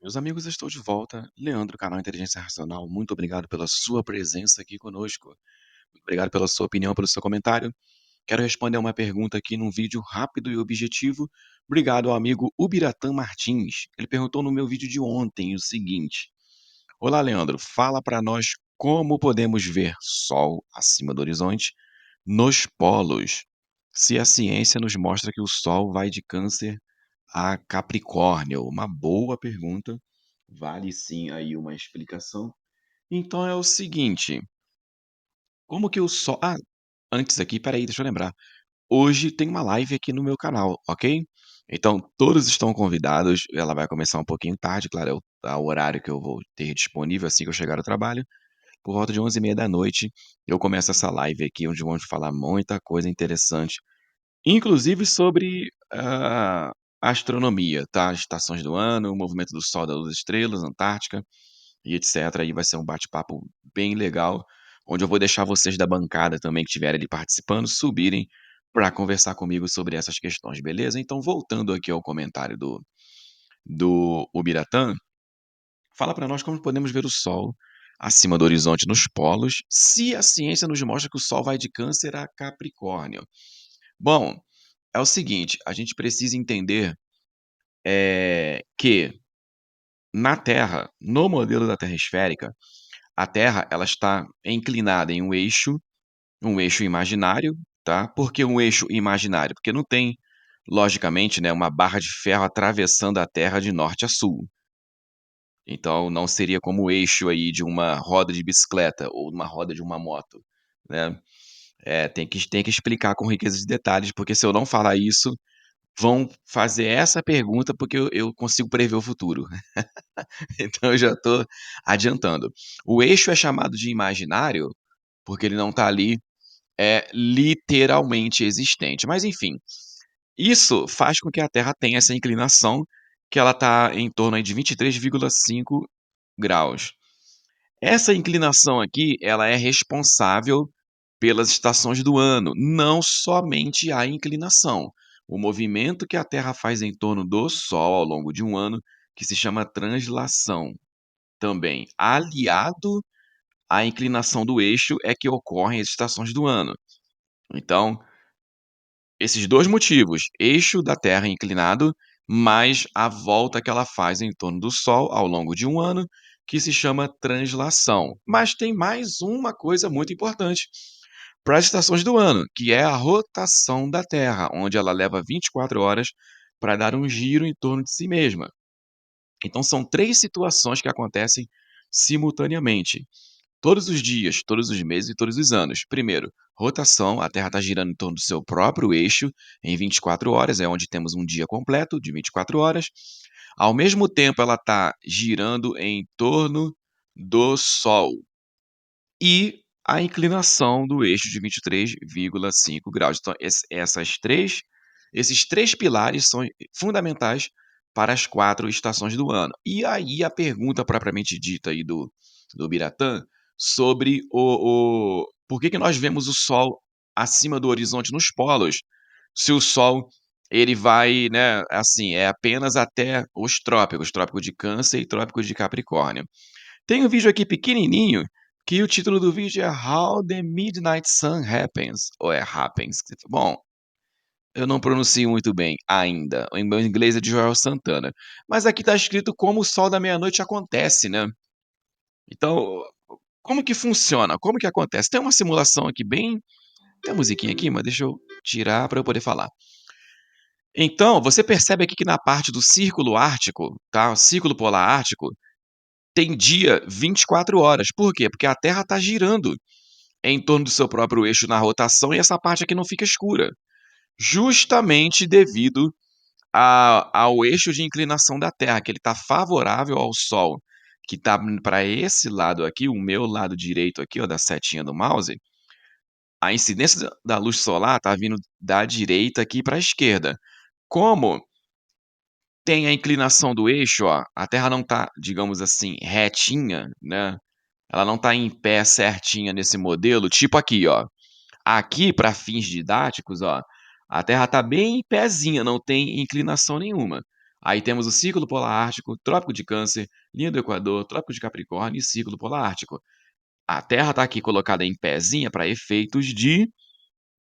Meus amigos, estou de volta. Leandro, canal Inteligência Racional, muito obrigado pela sua presença aqui conosco. Muito obrigado pela sua opinião, pelo seu comentário. Quero responder uma pergunta aqui num vídeo rápido e objetivo. Obrigado ao amigo Ubiratã Martins. Ele perguntou no meu vídeo de ontem o seguinte: Olá, Leandro, fala para nós como podemos ver Sol acima do horizonte nos polos, se a ciência nos mostra que o Sol vai de Câncer a Capricórnio. Uma boa pergunta, vale sim aí uma explicação. Então é o seguinte, como que o Sol antes aqui, espera aí, deixa eu lembrar. Hoje tem uma live aqui no meu canal, ok? Então todos estão convidados, ela vai começar um pouquinho tarde, claro, é o horário que eu vou ter disponível assim que eu chegar ao trabalho. Por volta de 23h30 eu começo essa live aqui, onde vamos falar muita coisa interessante, inclusive sobre, astronomia, tá, as estações do ano, o movimento do Sol, da Lua, das estrelas, Antártica e etcétera. Aí vai ser um bate-papo bem legal, onde eu vou deixar vocês da bancada também que estiverem ali participando, subirem para conversar comigo sobre essas questões, beleza? Então voltando aqui ao comentário do Ubiratã, fala para nós como podemos ver o Sol acima do horizonte nos polos, se a ciência nos mostra que o Sol vai de Câncer a Capricórnio. Bom, é o seguinte, a gente precisa entender, que na Terra, no modelo da Terra esférica, a Terra ela está inclinada em um eixo imaginário, tá. Por que um eixo imaginário? Porque não tem, logicamente, né, uma barra de ferro atravessando a Terra de norte a sul. Então não seria como o eixo aí de uma roda de bicicleta ou uma roda de uma moto, né. Tem que explicar com riqueza de detalhes, porque se eu não falar isso, vão fazer essa pergunta, porque eu consigo prever o futuro. Então eu já estou adiantando. O eixo é chamado de imaginário, porque ele não está ali, literalmente existente. Mas enfim, isso faz com que a Terra tenha essa inclinação, que ela está em torno aí de 23,5 graus. Essa inclinação aqui, ela é responsável pelas estações do ano, não somente a inclinação. O movimento que a Terra faz em torno do Sol ao longo de um ano, que se chama translação, também aliado à inclinação do eixo, é que ocorrem as estações do ano. Então, esses 2 motivos, eixo da Terra inclinado, mais a volta que ela faz em torno do Sol ao longo de um ano, que se chama translação. Mas tem mais uma coisa muito importante para as estações do ano, que é a rotação da Terra, onde ela leva 24 horas para dar um giro em torno de si mesma. Então são 3 situações que acontecem simultaneamente. Todos os dias, todos os meses e todos os anos. Primeiro, rotação, a Terra está girando em torno do seu próprio eixo em 24 horas, é onde temos um dia completo de 24 horas. Ao mesmo tempo, ela está girando em torno do Sol e a inclinação do eixo de 23,5 graus. Então, esses três pilares são fundamentais para as 4 estações do ano. E aí a pergunta propriamente dita aí do Biratã sobre o por que nós vemos o Sol acima do horizonte nos polos, se o Sol ele vai, né, assim, é apenas até os trópicos, trópico de Câncer e trópico de Capricórnio. Tem um vídeo aqui pequenininho, que o título do vídeo é How the Midnight Sun Happens, ou é Happens. Bom, eu não pronuncio muito bem ainda, o meu inglês é de Joel Santana, mas aqui está escrito como o sol da meia-noite acontece, né. Então, como que funciona? Como que acontece? Tem uma simulação aqui bem tem a musiquinha aqui, mas deixa eu tirar para eu poder falar. Então, você percebe aqui que na parte do círculo ártico, tá, o círculo polar ártico, tem dia 24 horas. Por quê? Porque a Terra está girando em torno do seu próprio eixo na rotação e essa parte aqui não fica escura, justamente devido ao eixo de inclinação da Terra, que ele está favorável ao Sol, que está para esse lado aqui, o meu lado direito aqui, ó, da setinha do mouse, a incidência da luz solar está vindo da direita aqui para a esquerda. Como tem a inclinação do eixo, ó, a Terra não está, digamos assim, retinha, né, ela não está em pé certinha nesse modelo, tipo aqui, ó. Aqui, para fins didáticos, ó, a Terra está bem em pezinha, não tem inclinação nenhuma. Aí temos o ciclo polar ártico, trópico de Câncer, linha do Equador, trópico de Capricórnio e ciclo polar ártico. A Terra está aqui colocada em pezinha para efeitos de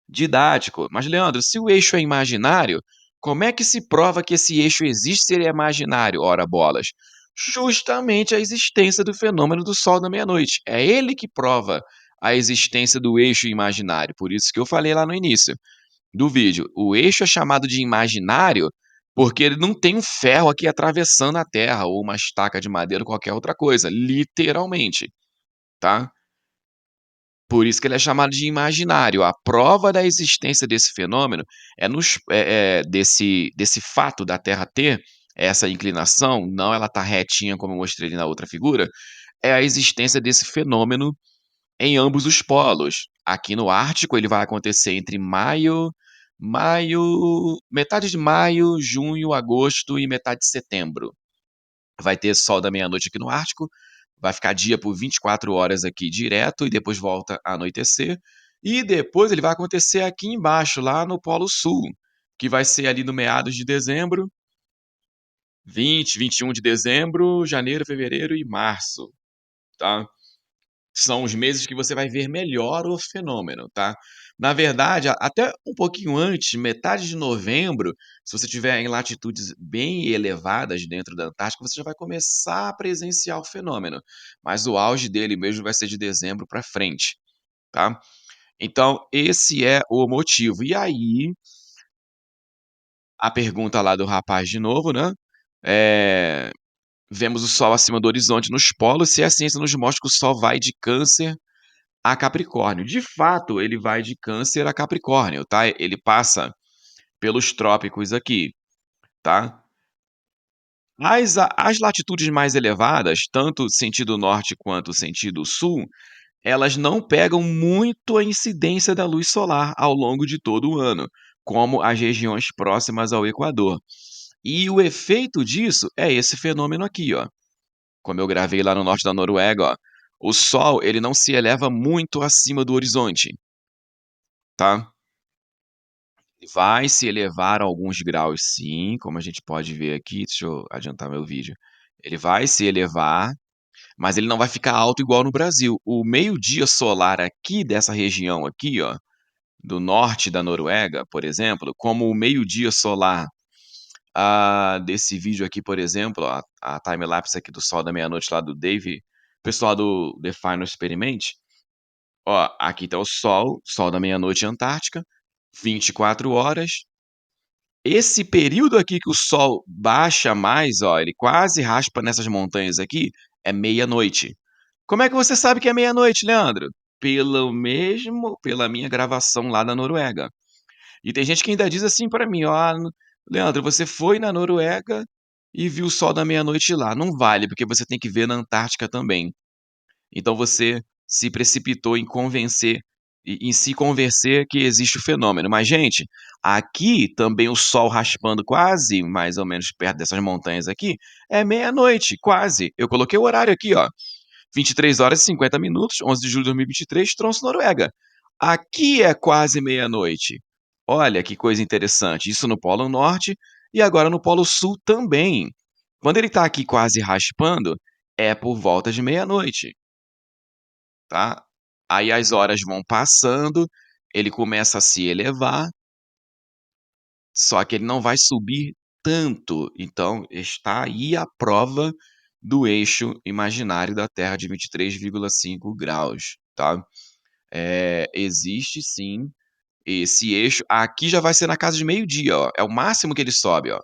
didático. Mas, Leandro, se o eixo é imaginário, como é que se prova que esse eixo existe se ele é imaginário? Ora bolas. Justamente a existência do fenômeno do Sol da meia-noite. É ele que prova a existência do eixo imaginário. Por isso que eu falei lá no início do vídeo. O eixo é chamado de imaginário porque ele não tem um ferro aqui atravessando a Terra ou uma estaca de madeira ou qualquer outra coisa, literalmente, tá? Por isso que ele é chamado de imaginário. A prova da existência desse fenômeno desse fato da Terra ter essa inclinação, não ela tá retinha como eu mostrei ali na outra figura, é a existência desse fenômeno em ambos os polos. Aqui no Ártico ele vai acontecer entre metade de maio, junho, agosto e metade de setembro. Vai ter sol da meia-noite aqui no Ártico, vai ficar dia por 24 horas aqui direto e depois volta a anoitecer. E depois ele vai acontecer aqui embaixo, lá no Polo Sul, que vai ser ali no meados de dezembro, 20, 21 de dezembro, janeiro, fevereiro e março, tá? São os meses que você vai ver melhor o fenômeno, tá? Na verdade, até um pouquinho antes, metade de novembro, se você estiver em latitudes bem elevadas dentro da Antártica, você já vai começar a presenciar o fenômeno. Mas o auge dele mesmo vai ser de dezembro para frente, tá? Então, esse é o motivo. E aí, a pergunta lá do rapaz de novo, né? É, vemos o Sol acima do horizonte nos polos, se a ciência nos mostra que o Sol vai de Câncer a Capricórnio. De fato, ele vai de Câncer a Capricórnio, tá? Ele passa pelos trópicos aqui, tá? As latitudes mais elevadas, tanto sentido norte quanto sentido sul, elas não pegam muito a incidência da luz solar ao longo de todo o ano, como as regiões próximas ao Equador. E o efeito disso é esse fenômeno aqui, ó. Como eu gravei lá no norte da Noruega, ó. O Sol, ele não se eleva muito acima do horizonte, tá? Vai se elevar alguns graus sim, como a gente pode ver aqui, deixa eu adiantar meu vídeo. Ele vai se elevar, mas ele não vai ficar alto igual no Brasil. O meio-dia solar aqui dessa região aqui, ó, do norte da Noruega, por exemplo, como o meio-dia solar, desse vídeo aqui, por exemplo, ó, a time-lapse aqui do sol da meia-noite lá do Dave, pessoal do The Final Experiment, ó, aqui tá o sol da meia-noite Antártica, 24 horas. Esse período aqui que o sol baixa mais, ó, ele quase raspa nessas montanhas aqui, é meia-noite. Como é que você sabe que é meia-noite, Leandro? Pela minha gravação lá da Noruega. E tem gente que ainda diz assim pra mim, ó, Leandro, você foi na Noruega e viu o sol da meia-noite lá. Não vale, porque você tem que ver na Antártica também. Então você se precipitou em se convencer que existe o fenômeno. Mas, gente, aqui também o sol raspando quase, mais ou menos perto dessas montanhas aqui, é meia-noite, quase. Eu coloquei o horário aqui, ó. 23 horas e 50 minutos, 11 de julho de 2023, Tromsø, Noruega. Aqui é quase meia-noite. Olha que coisa interessante. Isso no Polo Norte e agora no Polo Sul também. Quando ele está aqui quase raspando, é por volta de meia-noite, tá? Aí as horas vão passando, ele começa a se elevar, só que ele não vai subir tanto. Então está aí a prova do eixo imaginário da Terra de 23,5 graus, tá? Existe sim esse eixo. Aqui já vai ser na casa de meio-dia, ó. É o máximo que ele sobe, ó.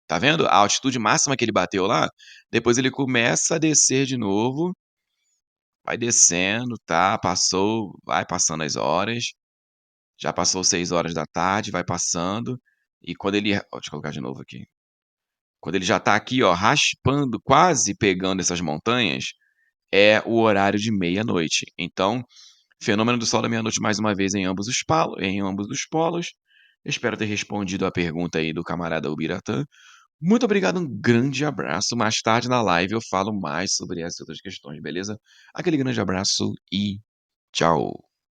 Tá vendo? A altitude máxima que ele bateu lá, depois ele começa a descer de novo, vai descendo, tá? Vai passando as horas. Já passou 6 horas da tarde, vai passando. E quando ele. Ó, deixa eu colocar de novo aqui. Quando ele já tá aqui, ó, raspando, quase pegando essas montanhas, é o horário de meia-noite. Então, fenômeno do sol da meia-noite mais uma vez em ambos os polos. Espero ter respondido a pergunta aí do camarada Ubiratã. Muito obrigado, um grande abraço. Mais tarde na live eu falo mais sobre essas outras questões, beleza? Aquele grande abraço e tchau.